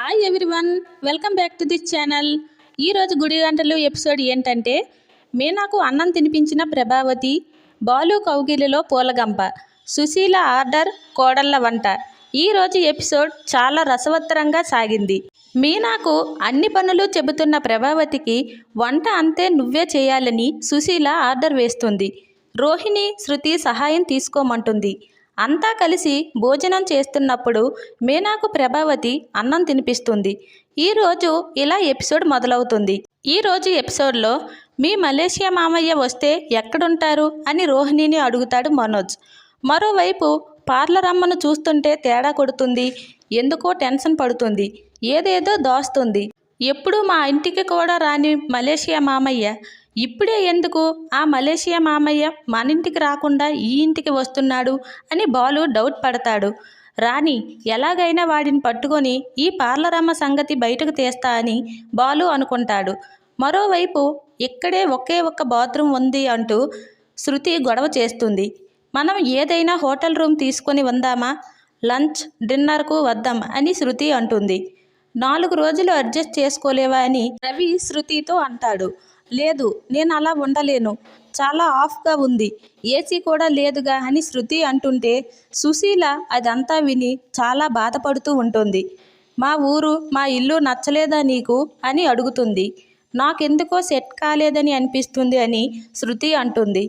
Hi everyone, welcome back to this channel. ఈరోజు గుడి గంటలు ఎపిసోడ్ ఏంటంటే మీనాకు అన్నం తినిపించిన ప్రభావతి, బాలు కౌగిలిలో పూలగంప, సుశీల ఆర్డర్, కోడళ్ళ వంట. ఈరోజు ఎపిసోడ్ చాలా రసవత్తరంగా సాగింది. మీనాకు అన్ని పనులు చెబుతున్న ప్రభావతికి వంట అంతే నువ్వే చేయాలని సుశీల ఆర్డర్ వేస్తుంది. రోహిణి, శృతి సహాయం తీసుకోమంటుంది. అంతా కలిసి భోజనం చేస్తున్నప్పుడు మీనాకు ప్రభావతి అన్నం తినిపిస్తుంది. ఈరోజు ఇలా ఎపిసోడ్ మొదలవుతుంది. ఈరోజు ఎపిసోడ్లో మీ మలేషియా మామయ్య వస్తే ఎక్కడుంటారు అని రోహిణిని అడుగుతాడు మనోజ్. మరోవైపు పార్లర్ అమ్మను చూస్తుంటే తేడా కొడుతుంది. ఎందుకో టెన్షన్ పడుతుంది. ఏదేదో దోస్తుంది. ఎప్పుడు మా ఇంటికి కూడా రాని మలేషియా మామయ్య ఇప్పుడే ఎందుకు ఆ మలేషియా మామయ్య మన ఇంటికి రాకుండా ఈ ఇంటికి వస్తున్నాడు అని బాలు డౌట్ పడతాడు. రాణి ఎలాగైనా వాడిని పట్టుకొని ఈ పార్లర్ అమ్మ సంగతి బయటకు తీస్తా అని బాలు అనుకుంటాడు. మరోవైపు ఇక్కడే ఒకే ఒక్క బాత్రూమ్ ఉంది అంటూ శృతి గొడవ చేస్తుంది. మనం ఏదైనా హోటల్ రూమ్ తీసుకొని ఉందామా, లంచ్ డిన్నర్కు వద్దాం అని శృతి అంటుంది. 4 రోజులు అడ్జస్ట్ చేసుకోలేవా అని రవి శృతితో అంటాడు. లేదు, నేను అలా ఉండలేను, చాలా ఆఫ్గా ఉంది, ఏసీ కూడా లేదుగా అని శృతి అంటుంటే సుశీల అదంతా విని చాలా బాధపడుతూ ఉంటుంది. మా ఊరు మా ఇల్లు నచ్చలేదా నీకు అని అడుగుతుంది. నాకెందుకో సెట్ కాలేదని అనిపిస్తుంది అని శృతి అంటుంది.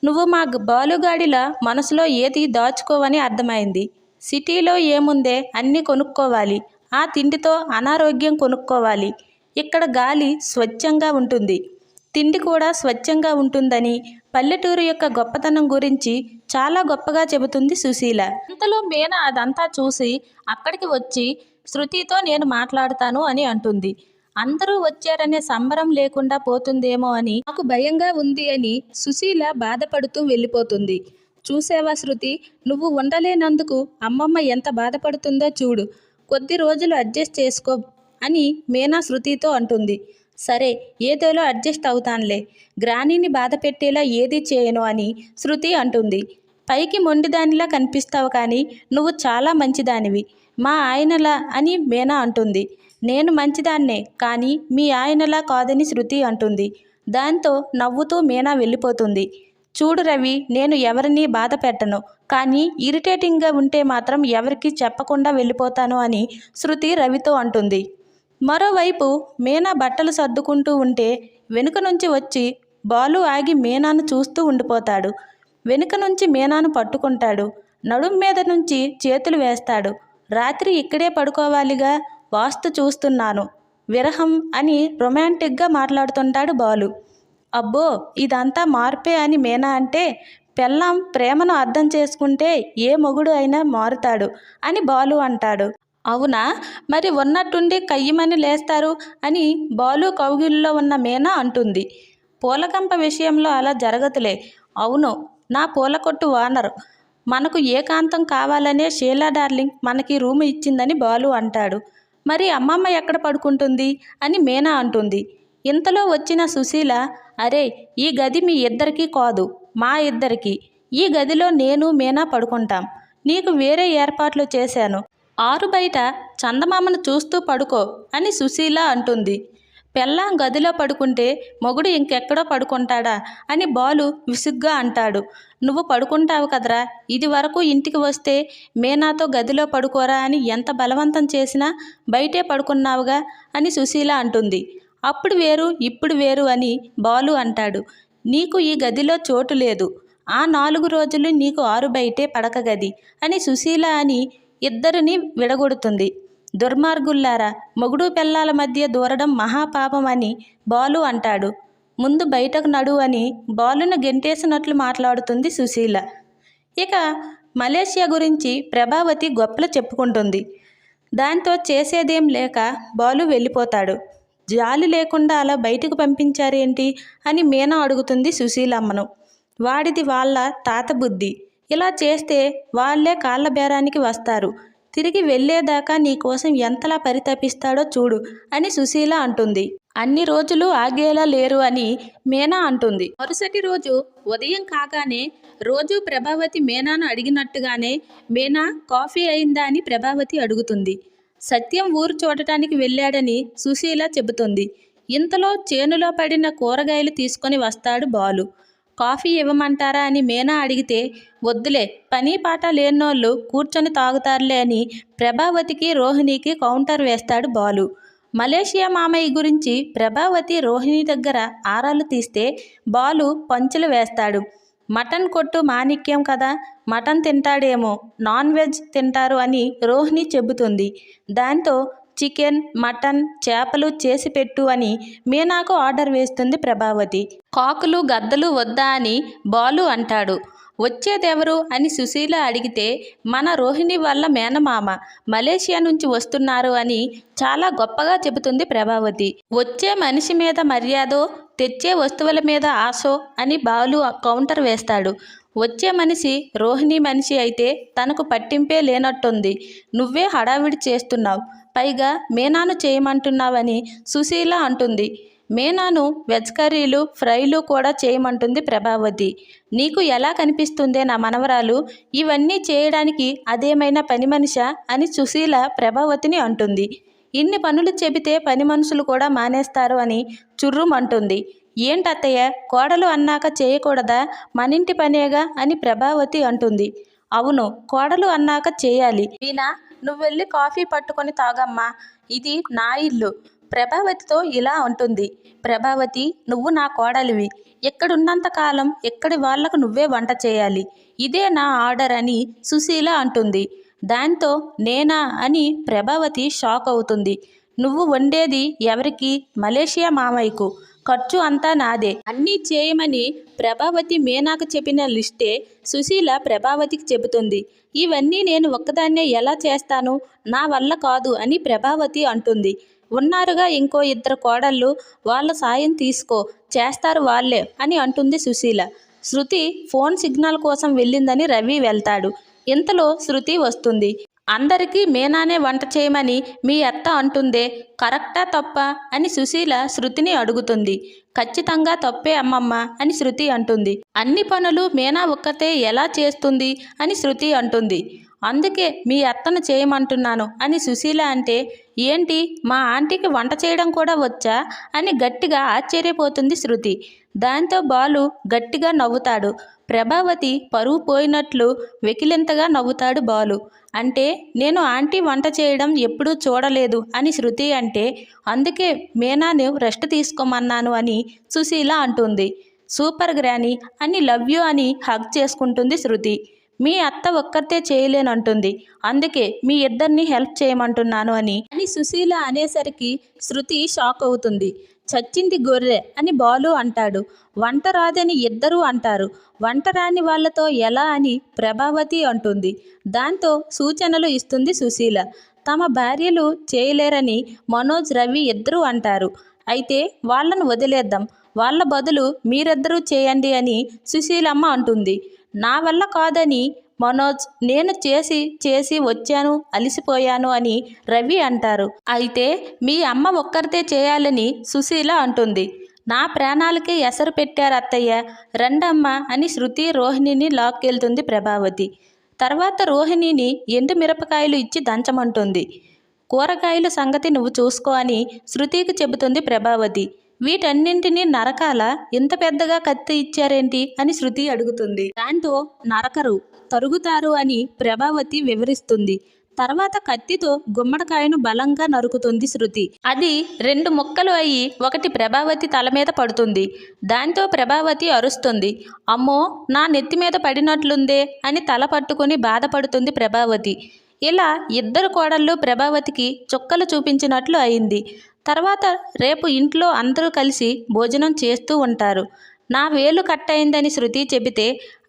నువ్వు మా బాలుగాడిలా మనసులో ఏది దాచుకోవని అర్థమైంది. సిటీలో ఏముందే, అన్నీ కొనుక్కోవాలి, ఆ తిండితో అనారోగ్యం కొనుక్కోవాలి. ఇక్కడ గాలి స్వచ్ఛంగా ఉంటుంది, తిండి కూడా స్వచ్ఛంగా ఉంటుందని పల్లెటూరు యొక్క గొప్పతనం గురించి చాలా గొప్పగా చెబుతుంది సుశీల. ఇంతలో మీనా అదంతా చూసి అక్కడికి వచ్చి శృతితో నేను మాట్లాడతాను అని అంటుంది. అందరూ వచ్చారనే సంబరం లేకుండా పోతుందేమో అని నాకు భయంగా ఉంది అని సుశీల బాధపడుతూ వెళ్ళిపోతుంది. చూసావా శృతి, నువ్వు ఉండలేనందుకు అమ్మమ్మ ఎంత బాధపడుతుందో చూడు, కొద్ది రోజులు అడ్జస్ట్ చేసుకో అని మీనా శృతితో అంటుంది. సరే, ఏదోలో అడ్జస్ట్ అవుతానులే, గ్రానీని బాధ పెట్టేలా ఏది చేయను అని శృతి అంటుంది. పైకి మొండిదానిలా కనిపిస్తావు కానీ నువ్వు చాలా మంచిదానివి, మా ఆయనలా అని మీనా అంటుంది. నేను మంచిదాన్నే కానీ మీ ఆయనలా కాదని శృతి అంటుంది. దాంతో నవ్వుతూ మీనా వెళ్ళిపోతుంది. చూడు రవి, నేను ఎవరిని బాధ పెట్టను, కానీ ఇరిటేటింగ్గా ఉంటే మాత్రం ఎవరికి చెప్పకుండా వెళ్ళిపోతాను అని శృతి రవితో అంటుంది. మరోవైపు మీనా బట్టలు సర్దుకుంటూ ఉంటే వెనుక నుంచి వచ్చి బాలు ఆగి మీనాను చూస్తూ ఉండిపోతాడు. వెనుక నుంచి మీనాను పట్టుకుంటాడు. నడుం మీద నుంచి చేతులు వేస్తాడు. రాత్రి ఇక్కడే పడుకోవాలిగా, వాస్తు చూస్తున్నాను, విరహం అని రొమాంటిక్గా మాట్లాడుతుంటాడు బాలు. అబ్బో, ఇదంతా మార్పే అని మీనా అంటే పెళ్ళాం ప్రేమను అర్థం చేసుకుంటే ఏ మొగుడు అయినా మారుతాడు అని బాలు అంటాడు. అవునా, మరి ఉన్నట్టుండి కయ్యమని లేస్తారు అని బాలు కౌగిలిలో ఉన్న మీనా అంటుంది. పూలకంప విషయంలో అలా జరగదులే. అవును, నా పూల కొట్టు ఓనర్, మనకు ఏకాంతం కావాలనే షీలా డార్లింగ్ మనకి రూమ్ ఇచ్చిందని బాలు అంటాడు. మరి అమ్మమ్మ ఎక్కడ పడుకుంటుంది అని మీనా అంటుంది. ఇంతలో వచ్చిన సుశీల, అరే ఈ గది మీ ఇద్దరికీ కాదు, మా ఇద్దరికి, ఈ గదిలో నేను మీనా పడుకుంటాం, నీకు వేరే ఏర్పాట్లు చేశాను, ఆరు బయట చందమామను చూస్తూ పడుకో అని సుశీల అంటుంది. పెళ్ళాం గదిలో పడుకుంటే మొగుడు ఇంకెక్కడో పడుకుంటాడా అని బాలు విసుగ్గా అంటాడు. నువ్వు పడుకుంటావు కదరా, ఇది వరకు ఇంటికి వస్తే మీనాతో గదిలో పడుకోరా అని ఎంత బలవంతం చేసినా బయటే పడుకున్నావుగా అని సుశీల అంటుంది. అప్పుడు వేరు ఇప్పుడు వేరు అని బాలు అంటాడు. నీకు ఈ గదిలో చోటు లేదు, ఆ 4 రోజులు నీకు ఆరు బయటే పడక గది అని సుశీల అని ఇద్దరిని విడగొడుతుంది. దుర్మార్గుల్లారా, మొగుడు పెళ్ళాల మధ్య దూరడం మహాపాపం అని బాలు అంటాడు. ముందు బయటకు నడు అని బాలును గెంటేసినట్లు మాట్లాడుతుంది సుశీల. ఇక మలేషియా గురించి ప్రభావతి గొప్పలు చెప్పుకుంటుంది. దాంతో చేసేదేం లేక బాలు వెళ్ళిపోతాడు. జాలి లేకుండా అలా బయటకు పంపించారేంటి అని మీనా అడుగుతుంది సుశీలమ్మను. వాడిది వాళ్ళ తాత బుద్ధి, ఇలా చేస్తే వాళ్లే కాళ్ళ బేరానికి వస్తారు, తిరిగి వెళ్ళేదాకా నీకోసం ఎంతలా పరితపిస్తాడో చూడు అని సుశీల అంటుంది. అన్ని రోజులు ఆగేలా లేరు అని మీనా అంటుంది. మరుసటి రోజు ఉదయం కాగానే రోజు ప్రభావతి మీనాను అడిగినట్టుగానే మీనా కాఫీ అయిందా అని ప్రభావతి అడుగుతుంది. సత్యం ఊరు చూడటానికి వెళ్ళాడని సుశీల చెబుతుంది. ఇంతలో చేనులో పడిన కూరగాయలు తీసుకొని వస్తాడు బాలు. కాఫీ ఇవ్వమంటారా అని మీనా అడిగితే, వద్దులే, పని పాట లేనోళ్ళు కూర్చొని తాగుతారులే అని ప్రభావతికి రోహిణికి కౌంటర్ వేస్తాడు బాలు. మలేషియా మామయ్య గురించి ప్రభావతి రోహిణి దగ్గర ఆరాలు తీస్తే బాలు పంచులు వేస్తాడు. మటన్ కొట్టు మాణిక్యం కదా, మటన్ తింటాడేమో, నాన్ వెజ్ తింటారు అని రోహిణి చెబుతుంది. దాంతో చికెన్, మటన్, చేపలు చేసి పెట్టు అని మీనాకు ఆర్డర్ వేస్తుంది ప్రభావతి. కాకులు గద్దలు వద్దా అని బాలు అంటాడు. వచ్చేదెవరు అని సుశీల అడిగితే, మన రోహిణి వల్ల మేనమామ మలేషియా నుంచి వస్తున్నారు అని చాలా గొప్పగా చెబుతుంది ప్రభావతి. వచ్చే మనిషి మీద మర్యాదో, తెచ్చే వస్తువుల మీద ఆశో అని బాలు కౌంటర్ వేస్తాడు. వచ్చే మనిషి రోహిణి మనిషి అయితే తనకు పట్టింపే లేనట్టుంది, నువ్వే హడావిడి చేస్తున్నావు, పైగా మీనాను చేయమంటున్నావని సుశీల అంటుంది. మీనాను వెజ్ కర్రీలు, ఫ్రైలు కూడా చేయమంటుంది ప్రభావతి. నీకు ఎలా కనిపిస్తుందే నా మనవరాలు, ఇవన్నీ చేయడానికి అదేమైనా పని మనిషా అని సుశీల ప్రభావతిని అంటుంది. ఇన్ని పనులు చెబితే పని మనుషులు కూడా మానేస్తారు అని చుర్రుమంటుంది. ఏంటత్తయ్య, కోడలు అన్నాక చేయకూడదా, మనింటి పనేగా అని ప్రభావతి అంటుంది. అవును, కోడలు అన్నాక చేయాలి. వీణా, నువ్వెళ్ళి కాఫీ పట్టుకొని తాగమ్మా, ఇది నా ఇల్లు ప్రభావతితో ఇలా అంటుంది. ప్రభావతి, నువ్వు నా కోడలివి, ఎక్కడున్నంత కాలం ఎక్కడి వాళ్లకు నువ్వే వంట చేయాలి, ఇదే నా ఆర్డర్ అని సుశీల అంటుంది. దాంతో నేనా అని ప్రభావతి షాక్ అవుతుంది. నువ్వు వండేది ఎవరికి? మలేషియా మామయ్యకు, ఖర్చు అంతా నాదే, అన్నీ చేయమని ప్రభావతి మీనాకు చెప్పిన లిస్టే సుశీల ప్రభావతికి చెబుతుంది. ఇవన్నీ నేను ఒక్కదాన్నే ఎలా చేస్తాను, నా వల్ల కాదు అని ప్రభావతి అంటుంది. ఉన్నారుగా ఇంకో ఇద్దరు కోడళ్ళు, వాళ్ళ సాయం తీసుకో, చేస్తారు వాళ్ళే అని అంటుంది సుశీల. శృతి ఫోన్ సిగ్నల్ కోసం వెళ్ళిందని రవి వెళ్తాడు. ఇంతలో శృతి వస్తుంది. అందరికీ మీనానే వంట చేయమని మీ అత్త అంటుందే, కరెక్టా తప్పా అని సుశీల శృతిని అడుగుతుంది. ఖచ్చితంగా తప్పే అమ్మమ్మ అని శృతి అంటుంది. అన్ని పనులు మీనా ఒక్కతే ఎలా చేస్తుంది అని శృతి అంటుంది. అందుకే మీ అత్తను చేయమంటున్నాను అని సుశీల అంటే, ఏంటి మా ఆంటీకి వంట చేయడం కూడా వచ్చా అని గట్టిగా ఆశ్చర్యపోతుంది శృతి. దాంతో బాలు గట్టిగా నవ్వుతాడు. ప్రభావతి పరువు పోయినట్లు వెకిలింతగా నవ్వుతాడు బాలు. అంటే నేను ఆంటీ వంట చేయడం ఎప్పుడూ చూడలేదు అని శృతి అంటే, అందుకే మీనాను రెస్ట్ తీసుకోమన్నాను అని సుశీల అంటుంది. సూపర్ గ్రానీ అని లవ్ యూ అని హగ్ చేసుకుంటుంది శృతి. మీ అత్త ఒక్కతే చేయలేనంటుంది, అందుకే మీ ఇద్దరిని హెల్ప్ చేయమంటున్నాను అని సుశీల అనేసరికి శృతి షాక్ అవుతుంది. చచ్చింది గొర్రె అని బాలు అంటాడు. వంట రాదని ఇద్దరూ అంటారు. వంట రాని వాళ్లతో ఎలా అని ప్రభావతి అంటుంది. దాంతో సూచనలు ఇస్తుంది సుశీల. తమ భార్యలు చేయలేరని మనోజ్, రవి ఇద్దరూ అంటారు. అయితే వాళ్ళను వదిలేద్దాం, వాళ్ళ బదులు మీరిద్దరూ చేయండి అని సుశీలమ్మ అంటుంది. నా వల్ల కాదని మనోజ్, నేను చేసి వచ్చాను, అలిసిపోయాను అని రవి అంటారు. అయితే మీ అమ్మ ఒక్కరితే చేయాలని సుశీల అంటుంది. నా ప్రాణాలకే ఎసరు పెట్టారు అత్తయ్య, రండమ్మ అని శృతి రోహిణిని లాక్కెళ్తుంది ప్రభావతి. తర్వాత రోహిణిని ఎండు మిరపకాయలు ఇచ్చి దంచమంటుంది. కూరగాయల సంగతి నువ్వు చూసుకో అని శృతికి చెబుతుంది ప్రభావతి. వీటన్నింటినీ నరకాల, ఇంత పెద్దగా కత్తి ఇచ్చారేంటి అని శృతి అడుగుతుంది. దాంతో నరకరు, తరుగుతారు అని ప్రభావతి వివరిస్తుంది. తర్వాత కత్తితో గుమ్మడికాయను బలంగా నరుకుతుంది శృతి. అది 2 ముక్కలు అయ్యి ఒకటి ప్రభావతి తల మీద పడుతుంది. దాంతో ప్రభావతి అరుస్తుంది. అమ్మో, నా నెత్తి మీద పడినట్లుందే అని తల పట్టుకుని బాధపడుతుంది ప్రభావతి. ఇలా ఇద్దరు కోడళ్ళు ప్రభావతికి చుక్కలు చూపించినట్లు అయింది. తర్వాత రేపు ఇంట్లో అందరూ కలిసి భోజనం చేస్తూ ఉంటారు. నా వేలు కట్టయిందని శృతి చెబితే,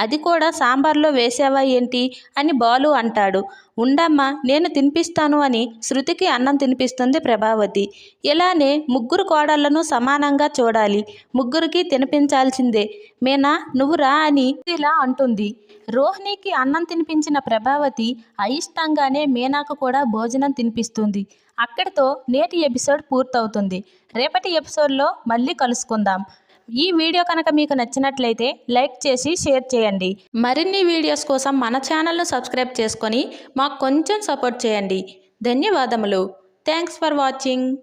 అది కూడా సాంబార్లో వేసావా ఏంటి అని బాలు అంటాడు. ఉండమ్మా, నేను తినిపిస్తాను అని శృతికి అన్నం తినిపిస్తుంది ప్రభావతి. ఇలానే ముగ్గురు కోడళ్లను సమానంగా చూడాలి, ముగ్గురికి తినిపించాల్సిందే. మీనా, నువ్వు రా అని ఇలా అంటుంది. రోహిణికి అన్నం తినిపించిన ప్రభావతి అయిష్టంగానే మీనాకు కూడా భోజనం తినిపిస్తుంది. అక్కడితో నేటి ఎపిసోడ్ పూర్తవుతుంది. రేపటి ఎపిసోడ్లో మళ్ళీ కలుసుకుందాం. ఈ వీడియో కనుక మీకు నచ్చినట్లయితే లైక్ చేసి షేర్ చేయండి. మరిన్ని వీడియోస్ కోసం మన ఛానల్ను సబ్స్క్రైబ్ చేసుకొని మాకు కొంచెం సపోర్ట్ చేయండి. ధన్యవాదములు. Thanks for watching.